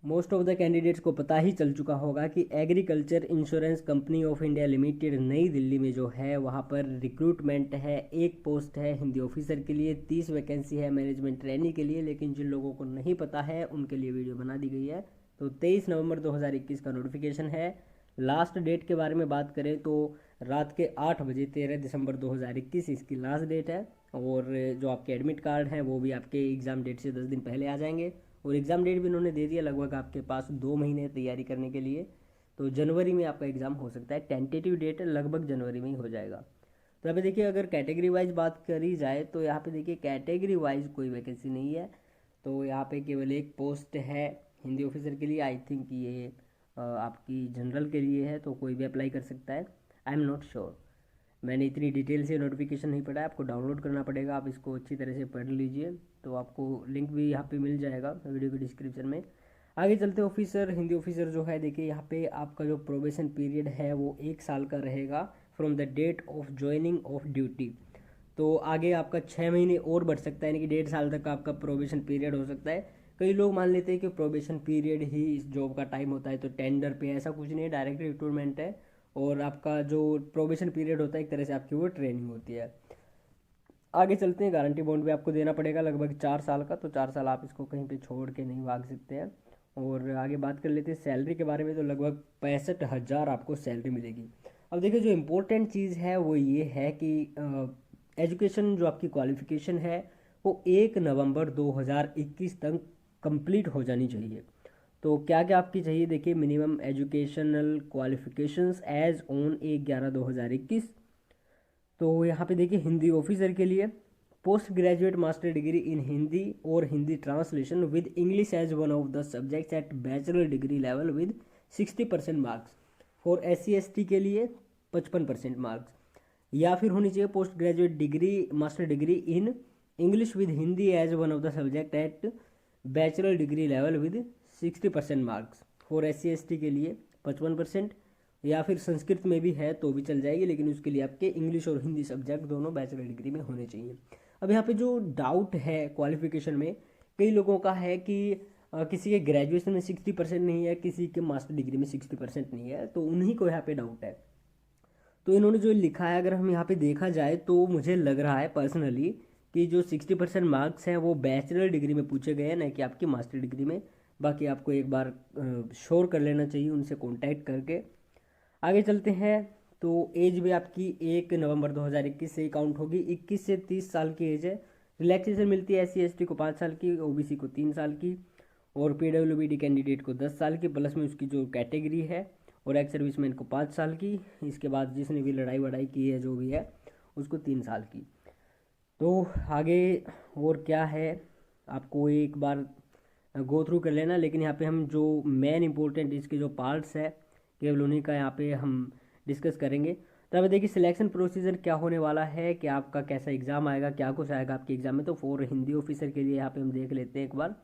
Most of the candidates को पता ही चल चुका होगा कि agriculture insurance company of India limited नई दिल्ली में जो है वहाँ पर रिक्रूटमेंट है। एक पोस्ट है हिंदी ऑफिसर के लिए, 30 वैकेंसी है मैनेजमेंट ट्रेनी के लिए। लेकिन जिन लोगों को नहीं पता है उनके लिए वीडियो बना दी गई है। तो 23 नवंबर 2021 का नोटिफिकेशन है। लास्ट डेट के बारे में बात करें तो रात के 8 बजे 13 दिसंबर 2021 इसकी लास्ट डेट है। और जो आपके एडमिट कार्ड हैं वो भी आपके एग्ज़ाम डेट से 10 दिन पहले आ जाएंगे। और एग्ज़ाम डेट भी उन्होंने दे दिया, लगभग आपके पास 2 महीने तैयारी करने के लिए। तो जनवरी में आपका एग्ज़ाम हो सकता है, टेंटेटिव डेट लगभग जनवरी में ही हो जाएगा। तो यहाँ पे देखिए अगर कैटेगरी वाइज बात करी जाए तो यहाँ पे देखिए कैटेगरी वाइज कोई वैकेंसी नहीं है। तो यहाँ पे केवल एक पोस्ट है हिंदी ऑफिसर के लिए। आई थिंक ये आपकी जनरल के लिए है, तो कोई भी अप्लाई कर सकता है। आई एम नॉट श्योर, मैंने इतनी डिटेल से नोटिफिकेशन नहीं पढ़ा है, आपको डाउनलोड करना पड़ेगा। आप इसको अच्छी तरह से पढ़ लीजिए, तो आपको लिंक भी यहाँ पे मिल जाएगा वीडियो के डिस्क्रिप्शन में। आगे चलते ऑफिसर, हिंदी ऑफिसर जो है देखिए यहाँ पे आपका जो प्रोबेशन पीरियड है वो 1 साल का रहेगा from the date of joining of duty. तो आगे आपका 6 महीने और बढ़ सकता है, यानी कि 1.5 साल तक आपका प्रोबेशन पीरियड हो सकता है। कई लोग मान लेते हैं कि प्रोबेशन पीरियड ही इस जॉब का टाइम होता है, तो टेंडर पे ऐसा कुछ नहीं है, डायरेक्ट रिक्रूटमेंट है। और आपका जो प्रोबेशन पीरियड होता है एक तरह से आपकी वो ट्रेनिंग होती है। आगे चलते हैं, गारंटी बॉन्ड भी आपको देना पड़ेगा लगभग 4 साल का। तो 4 साल आप इसको कहीं पे छोड़ के नहीं भाग सकते हैं। और आगे बात कर लेते हैं सैलरी के बारे में, तो लगभग 65,000 आपको सैलरी मिलेगी। अब देखिए जो इम्पोर्टेंट चीज़ है वो ये है कि एजुकेशन जो आपकी क्वालिफिकेशन है वो 1 नवंबर 2021 तक कंप्लीट हो जानी चाहिए। तो क्या क्या आपकी चाहिए देखिए, minimum educational qualifications as on 1/11/2021। तो यहाँ पे देखिए हिंदी ऑफिसर के लिए post graduate master degree in Hindi और Hindi translation with English as one of the subjects at bachelor degree level with 60% marks. For SC ST के लिए 55% मार्क्स। या फिर होनी चाहिए post graduate degree master degree in English with Hindi as one of the subject at bachelor degree level with 60% marks. For SC ST के लिए 55%। या फिर संस्कृत में भी है तो भी चल जाएगी, लेकिन उसके लिए आपके इंग्लिश और हिंदी सब्जेक्ट दोनों बैचलर डिग्री में होने चाहिए। अब यहाँ पे जो डाउट है क्वालिफिकेशन में, कई लोगों का है कि किसी के ग्रेजुएशन में 60% नहीं है, किसी के मास्टर डिग्री में 60% नहीं है, तो उन्हीं को यहाँ पे डाउट है। तो इन्होंने जो लिखा है अगर हम यहाँ पे देखा जाए तो मुझे लग रहा है पर्सनली कि जो 60% मार्क्स हैं वो बैचलर डिग्री में पूछे गए हैं, न कि आपकी मास्टर डिग्री में। बाकी आपको एक बार श्योर कर लेना चाहिए उनसे कॉन्टैक्ट करके। आगे चलते हैं, तो एज भी आपकी 1 नवंबर 2021 से काउंट होगी। 21 से 30 साल की एज है। रिलैक्सेशन मिलती है SC ST को 5 साल की, OBC को 3 साल की, और PWBD कैंडिडेट को 10 साल की, प्लस में उसकी जो कैटेगरी है, और एक्स सर्विसमैन को 5 साल की। इसके बाद जिसने भी लड़ाई वड़ाई की है जो भी है उसको 3 साल की। तो आगे और क्या है आपको एक बार गो थ्रू कर लेना। लेकिन यहाँ पे हम जो मेन इंपॉर्टेंट इसके जो पार्ट्स है केवल उन्हीं का यहाँ पे हम डिस्कस करेंगे। तो अब देखिए सिलेक्शन प्रोसीजर क्या होने वाला है, कि आपका कैसा एग्ज़ाम आएगा, क्या कुछ आएगा आपके एग्ज़ाम में। तो फॉर हिंदी ऑफिसर के लिए यहाँ पे हम देख लेते हैं एक बार।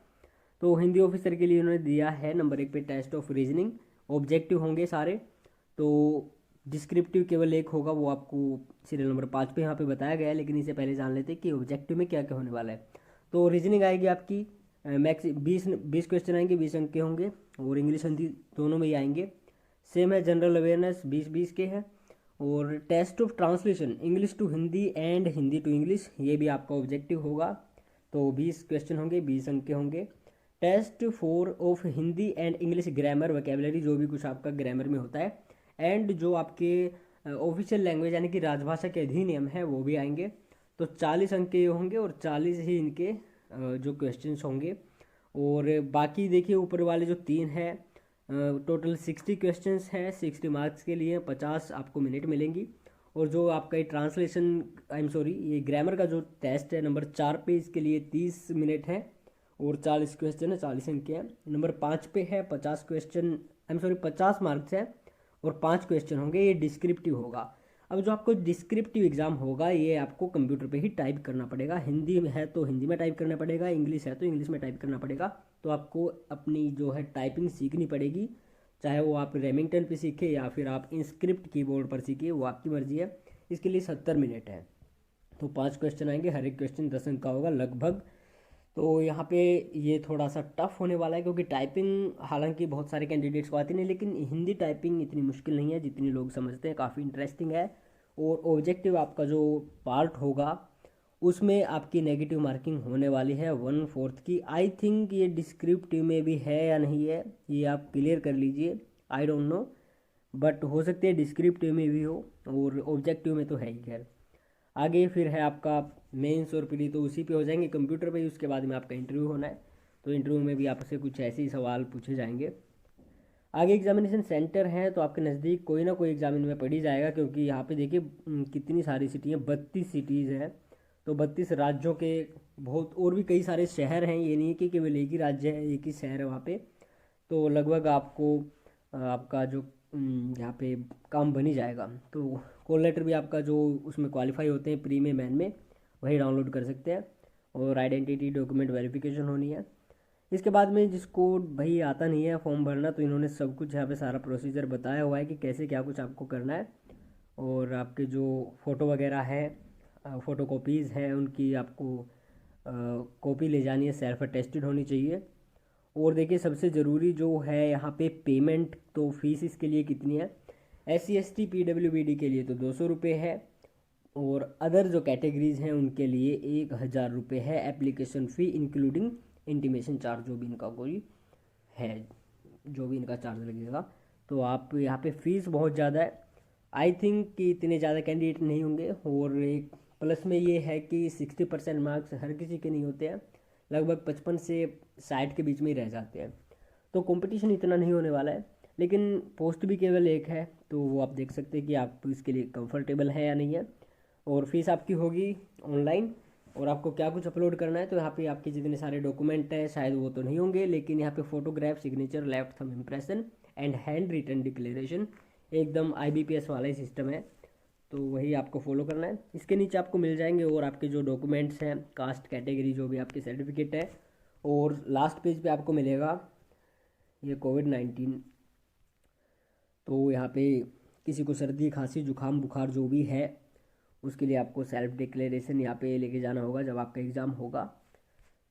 तो हिंदी ऑफिसर के लिए उन्होंने दिया है नंबर 1 पे टेस्ट ऑफ रीजनिंग। ऑब्जेक्टिव होंगे सारे। तो डिस्क्रिप्टिव केवल एक होगा, वो आपको सीरियल नंबर 5 पे यहाँ पे बताया गया है। लेकिन इससे पहले जान लेते हैं कि ऑब्जेक्टिव में क्या क्या होने वाला है। तो रीजनिंग आएगी आपकी मैक्स 20 क्वेश्चन आएंगे, 20 अंक के होंगे, और इंग्लिश हिंदी दोनों में ही आएंगे। सेम है, जनरल अवेयरनेस 20-20 के हैं। और test of translation English to Hindi and Hindi to English, ये भी आपका ऑब्जेक्टिव होगा। तो 20 क्वेश्चन होंगे, 20 अंक के होंगे। Test four of Hindi and English grammar vocabulary, जो भी कुछ आपका ग्रामर में होता है। एंड जो आपके ऑफिशियल लैंग्वेज यानी कि राजभाषा के अधिनियम है वो भी आएंगे। तो 40 अंक के होंगे, और 40 ही इनके जो क्वेश्चंस होंगे। और बाकी देखिए ऊपर वाले जो 3 हैं, टोटल 60 क्वेश्चंस हैं, 60 मार्क्स के लिए 50 आपको मिनट मिलेंगी। और जो आपका ये ट्रांसलेशन आई एम सॉरी ये ग्रामर का जो टेस्ट है नंबर 4 पे, इसके लिए 30 मिनट है, और 40 क्वेश्चन है, 40 अंक के हैं। नंबर 5 पे है 50 question, I am sorry 50 marks है, और 5 क्वेश्चन होंगे, ये डिस्क्रिप्टिव होगा। अब जो आपको डिस्क्रिप्टिव एग्जाम होगा ये आपको कंप्यूटर पे ही टाइप करना पड़ेगा। हिंदी में है तो हिंदी में टाइप करना पड़ेगा, इंग्लिश है तो इंग्लिश में टाइप करना पड़ेगा। तो आपको अपनी जो है टाइपिंग सीखनी पड़ेगी, चाहे वो आप रेमिंगटन पे सीखे या फिर आप इंस्क्रिप्ट कीबोर्ड पर सीखिए, वो आपकी मर्जी है। इसके लिए 70 मिनट है। तो 5 क्वेश्चन आएंगे, हर एक क्वेश्चन 10 अंक का होगा, लगभग तो यहाँ पे ये थोड़ा सा टफ होने वाला है, क्योंकि टाइपिंग हालांकि बहुत सारे कैंडिडेट्स को आती नहीं, लेकिन हिंदी टाइपिंग इतनी मुश्किल नहीं है जितनी लोग समझते हैं, काफ़ी इंटरेस्टिंग है। और ऑब्जेक्टिव आपका जो पार्ट होगा उसमें आपकी नेगेटिव मार्किंग होने वाली है 1/4 की। आई थिंक ये डिस्क्रिप्टिव में भी है या नहीं है, ये आप क्लियर कर लीजिए, आई डोंट नो, बट हो सकते हैं डिस्क्रिप्टिव में भी हो, और ऑब्जेक्टिव में तो है ही। खैर, आगे फिर है आपका मेंस और प्री, तो उसी पे हो जाएंगे कंप्यूटर पे ही। उसके बाद में आपका इंटरव्यू होना है, तो इंटरव्यू में भी आपसे कुछ ऐसे ही सवाल पूछे जाएंगे। आगे एग्जामिनेशन सेंटर है, तो आपके नज़दीक कोई ना कोई एग्जामिन में पड़ ही जाएगा, क्योंकि यहाँ पे देखिए कितनी सारी सिटी हैं, 32 सिटीज़ हैं। तो 32 राज्यों के बहुत और भी कई सारे शहर हैं, ये नहीं है कि केवल एक ही राज्य है, एक ही शहर है वहाँ पे। तो लगभग आपको आपका जो यहाँ पे काम बन ही जाएगा। तो कॉल लेटर भी आपका जो उसमें क्वालिफाई होते हैं प्री में मैन में, वही डाउनलोड कर सकते हैं। और आइडेंटिटी डॉक्यूमेंट वेरिफिकेशन होनी है। इसके बाद में जिसको भाई आता नहीं है फॉर्म भरना, तो इन्होंने सब कुछ यहाँ पे सारा प्रोसीजर बताया हुआ है कि कैसे क्या कुछ आपको करना है। और आपके जो फ़ोटो वगैरह है, फ़ोटो कॉपीज़ हैं, उनकी आपको कॉपी ले जानी है, सेल्फ अटेस्टेड होनी चाहिए। और देखिए सबसे ज़रूरी जो है यहाँ पे पेमेंट, तो फीस इसके लिए कितनी है, SC ST PWBD के लिए तो 200 रुपये है, और अदर जो कैटेगरीज हैं उनके लिए 1000 रुपये है application fee, including intimation charge, जो भी इनका कोई है, जो भी इनका चार्ज लगेगा। तो आप यहाँ पे फीस बहुत ज़्यादा है, आई थिंक कि इतने ज़्यादा कैंडिडेट नहीं होंगे। और एक प्लस में ये है कि 60% मार्क्स हर किसी के नहीं होते हैं, लगभग 55 से 60 के बीच में ही रह जाते हैं। तो कंपटीशन इतना नहीं होने वाला है, लेकिन पोस्ट भी केवल एक है, तो वो आप देख सकते हैं कि आप इसके लिए कंफर्टेबल है या नहीं है। और फीस आपकी होगी ऑनलाइन। और आपको क्या कुछ अपलोड करना है, तो यहाँ पे आपके जितने सारे डॉक्यूमेंट हैं शायद वो तो नहीं होंगे, लेकिन यहाँ पे photograph, signature, left thumb impression and hand written declaration, एकदम IBPS वाला ही सिस्टम है, तो वही आपको फॉलो करना है। इसके नीचे आपको मिल जाएंगे और आपके जो डॉक्यूमेंट्स हैं, कास्ट कैटेगरी, जो भी आपके सर्टिफिकेट है। और लास्ट पेज पे आपको मिलेगा ये कोविड-19। तो यहाँ पे किसी को सर्दी, खांसी, जुकाम, बुखार जो भी है, उसके लिए आपको सेल्फ डिक्लेरेशन यहाँ पे लेके जाना होगा जब आपका एग्ज़ाम होगा।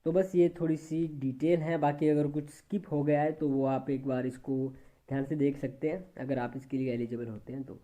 तो बस ये थोड़ी सी डिटेल है, बाकी अगर कुछ स्किप हो गया है तो वो आप एक बार इसको ध्यान से देख सकते हैं, अगर आप इसके लिए एलिजिबल होते हैं तो।